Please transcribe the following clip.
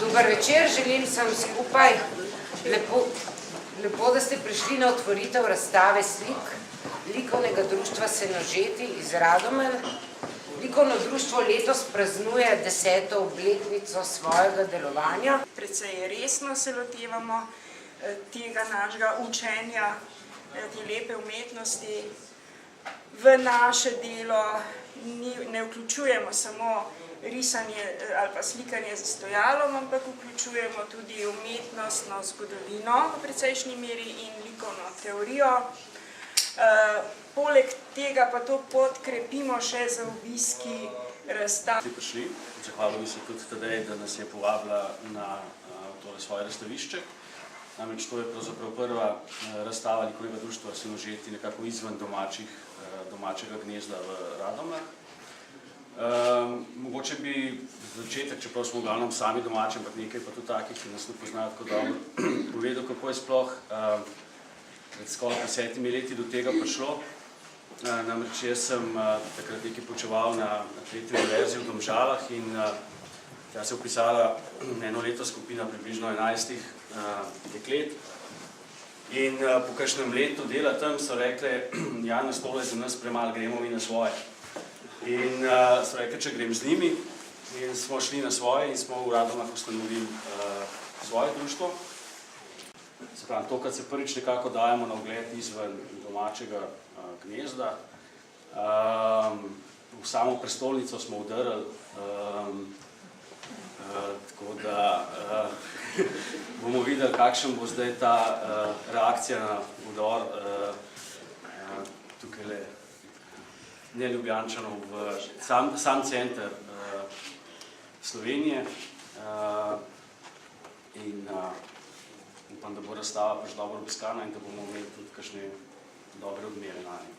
Dober večer, želim vsem skupaj. Lepo, da ste prišli na otvoritev razstave slik Likovnega društva Senožeti iz Radomelj. Likovno društvo letos praznuje 10. obletnico svojega delovanja. Precej resno se lotevamo tega našega učenja, te lepe umetnosti. V naše delo ne vključujemo samo risanje ali pa slikanje za stojalom, ampak vključujemo tudi umetnostno zgodovino v precejšnji meri in likovno teorijo. Poleg tega pa to podkrepimo še z obiski razstav. Prišli, zahvalil bi se tudi Tadej, da nas je povabila na tole svoje razstavišče. Namreč to je pravzaprav prva razstava Likovnega društva Senožeti nekako izven domačega gnezda v Radomljah. Mogoče bi začetek, čeprav smo v glavnem sami domači, ampak nekaj pa tudi takih, ki nas ne poznajo tako dobro, povedal, kako je sploh pred skoraj 10 leti do tega prišlo. Namreč jaz sem takrat nekaj počeval na tretji univerzi v Domžalah in tja se je vpisala eno leto skupina približno 11 deklet. In po kakšnem letu dela tam so rekli, ja, na stole za nas premalo, gremo mi na svoje. In so rekli, če grem z njimi, in smo šli na svoje in smo v Radomljah ustanovili svoje društvo. Se pravi, tokrat se prvič nekako dajemo na ogled izven domačega gnezda. V samo prestolnico smo vdrli, tako da bomo videli, kakšen bo zdaj ta reakcija na vdor tukaj Neljubljančanov v sam center Slovenije in upam, da bo razstava pač dobro obiskana in da bomo imeli tudi kakšne dobre odmere na nje.